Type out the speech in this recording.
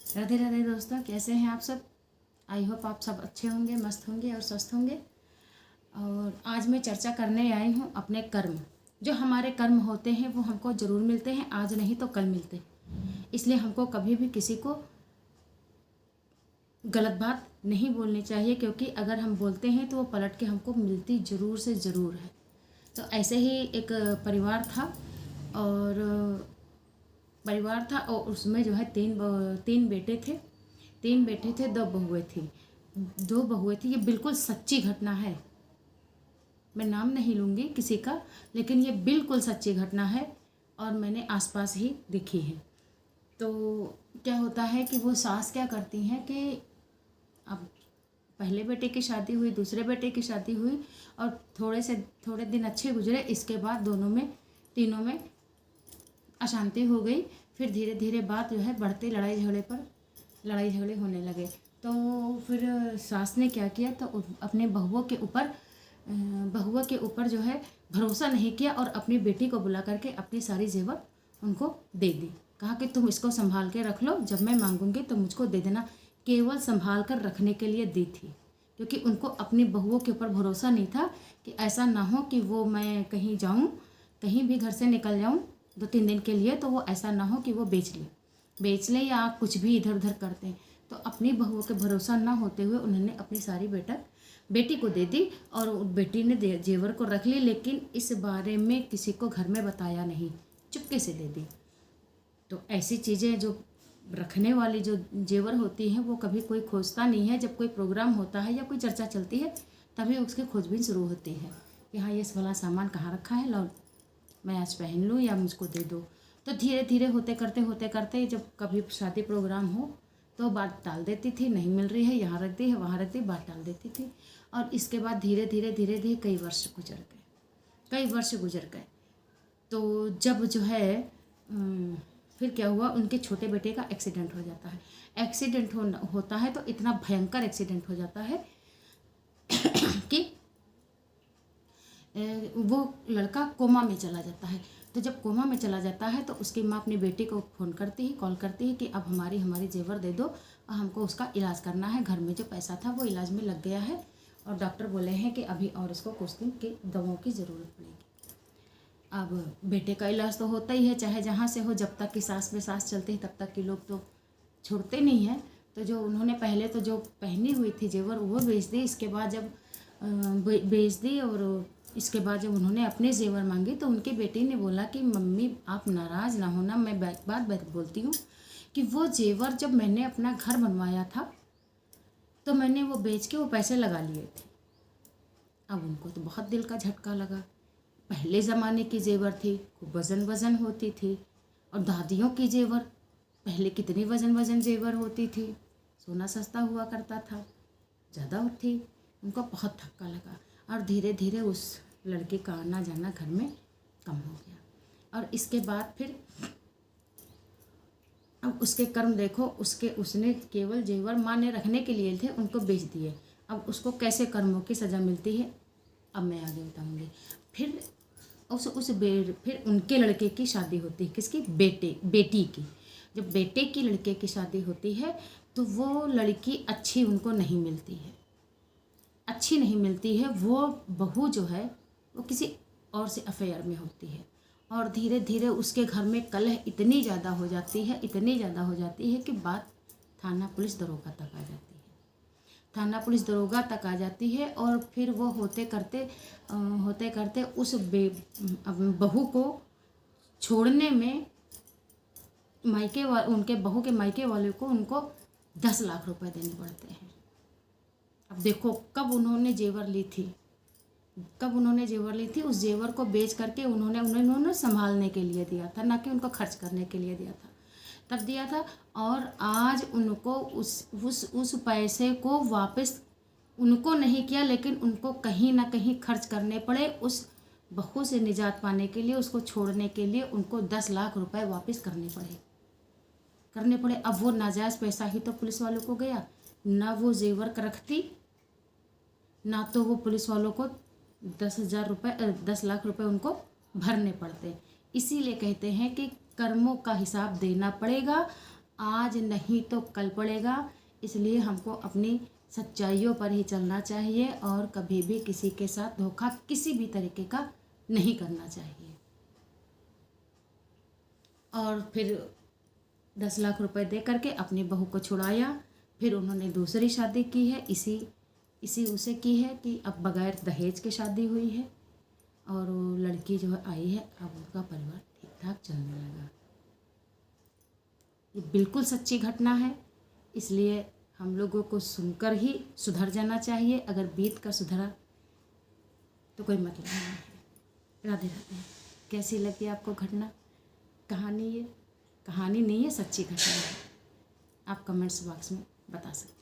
राधे राधे दोस्तों, कैसे हैं आप सब। आई होप आप सब अच्छे होंगे, मस्त होंगे और स्वस्थ होंगे। और आज मैं चर्चा करने आई हूँ अपने कर्म। जो हमारे कर्म होते हैं वो हमको ज़रूर मिलते हैं, आज नहीं तो कल मिलते हैं। इसलिए हमको कभी भी किसी को गलत बात नहीं बोलनी चाहिए, क्योंकि अगर हम बोलते हैं तो वो पलट के हमको मिलती ज़रूर से ज़रूर है। तो ऐसे ही एक परिवार था और उसमें जो है तीन बेटे थे। दो बहुएं थी। ये बिल्कुल सच्ची घटना है। मैं नाम नहीं लूँगी किसी का, लेकिन ये बिल्कुल सच्ची घटना है और मैंने आसपास ही देखी है। तो क्या होता है कि वो सास क्या करती हैं कि अब पहले बेटे की शादी हुई, दूसरे बेटे की शादी हुई और थोड़े दिन अच्छे गुजरे। इसके बाद तीनों में अशांति हो गई। फिर धीरे धीरे बात जो है बढ़ते लड़ाई झगड़े होने लगे। तो फिर सास ने क्या किया, तो अपने बहुओं के ऊपर जो है भरोसा नहीं किया और अपनी बेटी को बुला करके अपनी सारी जेवर उनको दे दी। कहा कि तुम इसको संभाल के रख लो, जब मैं मांगूंगी तो मुझको दे देना। केवल संभाल कर रखने के लिए दी थी, क्योंकि उनको अपनी बहुओं के ऊपर भरोसा नहीं था कि ऐसा ना हो कि वो मैं कहीं जाऊँ, कहीं भी घर से निकल जाऊँ 2-3 दिन के लिए, तो वो ऐसा ना हो कि वो बेच ले या कुछ भी इधर उधर करते हैं। तो अपनी बहुओं के भरोसा ना होते हुए उन्होंने अपनी सारी बेटी को दे दी और बेटी ने जेवर को रख ली, लेकिन इस बारे में किसी को घर में बताया नहीं, चुपके से दे दी। तो ऐसी चीज़ें जो रखने वाली जो जेवर होती हैं वो कभी कोई खोजता नहीं है। जब कोई प्रोग्राम होता है या कोई चर्चा चलती है तभी उसकी खोजबीन शुरू होती है कि हाँ, ये वाला सामान कहाँ रखा है, लो मैं आज पहन लूँ या मुझको दे दो। तो धीरे धीरे होते करते जब कभी शादी प्रोग्राम हो तो बात टाल देती थी, नहीं मिल रही है, यहाँ रख दी है, वहाँ रख दी, बात टाल देती थी। और इसके बाद धीरे धीरे कई वर्ष गुजर गए। तो जब जो है फिर क्या हुआ, उनके छोटे बेटे का एक्सीडेंट हो जाता है। होता है तो इतना भयंकर एक्सीडेंट हो जाता है कि वो लड़का कोमा में चला जाता है। तो जब कोमा में चला जाता है तो उसकी माँ अपनी बेटी को कॉल करती है कि अब हमारी जेवर दे दो, हमको उसका इलाज करना है। घर में जो पैसा था वो इलाज में लग गया है और डॉक्टर बोले हैं कि अभी और इसको कुछ दिन की दवाओं की ज़रूरत पड़ेगी। अब बेटे का इलाज तो होता ही है, चाहे जहाँ से हो। जब तक कि सांस में सांस चलती है तब तक कि लोग तो छोड़ते नहीं हैं। तो जो उन्होंने पहले तो जो पहनी हुई थी जेवर वो बेच दी। इसके बाद जब बेच दी और इसके बाद जब उन्होंने अपने जेवर मांगे तो उनकी बेटी ने बोला कि मम्मी आप नाराज़ ना होना, मैं बात बोलती हूँ कि वो जेवर जब मैंने अपना घर बनवाया था तो मैंने वो बेच के वो पैसे लगा लिए थे। अब उनको तो बहुत दिल का झटका लगा। पहले ज़माने की जेवर थी, खूब वज़न होती थी। और दादियों की जेवर, पहले कितनी वज़न जेवर होती थी, सोना सस्ता हुआ करता था, ज़्यादा थी। उनको बहुत धक्का लगा और धीरे धीरे उस लड़के का आना जाना घर में कम हो गया। और इसके बाद फिर अब उसके कर्म देखो, उसने केवल जेवर माँ ने रखने के लिए थे, उनको बेच दिए। अब उसको कैसे कर्मों की सज़ा मिलती है अब मैं आगे बताऊँगी। फिर फिर उनके लड़के की शादी होती है, किसकी, बेटी की। जब बेटे की लड़के की शादी होती है तो वो लड़की अच्छी उनको नहीं मिलती है। वो बहू जो है वो किसी और से अफेयर में होती है और धीरे धीरे उसके घर में कलह इतनी ज़्यादा हो जाती है कि बात थाना पुलिस दरोगा तक आ जाती है। और फिर वो होते करते उस बहू को छोड़ने में उनके बहू के मायके वाले को उनको 10 लाख रुपए देने पड़ते हैं। अब देखो कब उन्होंने जेवर ली थी, उस जेवर को बेच करके उन्होंने संभालने के लिए दिया था, ना कि उनको खर्च करने के लिए दिया था। और आज उनको उस पैसे को वापस उनको नहीं किया, लेकिन उनको कहीं ना कहीं खर्च करने पड़े। उस बहू से निजात पाने के लिए, उसको छोड़ने के लिए उनको 10 लाख रुपए वापस करने पड़े। अब वो नाजायज़ पैसा ही तो पुलिस वालों को गया, ना वो जेवर रखती, ना तो वो पुलिस वालों को 10 लाख रुपए उनको भरने पड़ते। इसीलिए कहते हैं कि कर्मों का हिसाब देना पड़ेगा। आज नहीं तो कल पड़ेगा। इसलिए हमको अपनी सच्चाइयों पर ही चलना चाहिए और कभी भी किसी के साथ धोखा किसी भी तरीके का नहीं करना चाहिए। और फिर 10 लाख रुपए दे करके अपनी बहू को छुड़ाया। फिर उन्होंने दूसरी शादी की है, इसी उसे की है कि अब बगैर दहेज के शादी हुई है और वो लड़की जो है आई है, अब उनका परिवार ठीक ठाक चलने लगा। ये बिल्कुल सच्ची घटना है, इसलिए हम लोगों को सुनकर ही सुधर जाना चाहिए। अगर बीत कर सुधरा तो कोई मतलब नहीं है। राधे राधे। कैसी लगी आपको घटना? कहानी ये कहानी नहीं है, सच्ची घटना है। आप कमेंट्स बॉक्स में बता सकते हैं।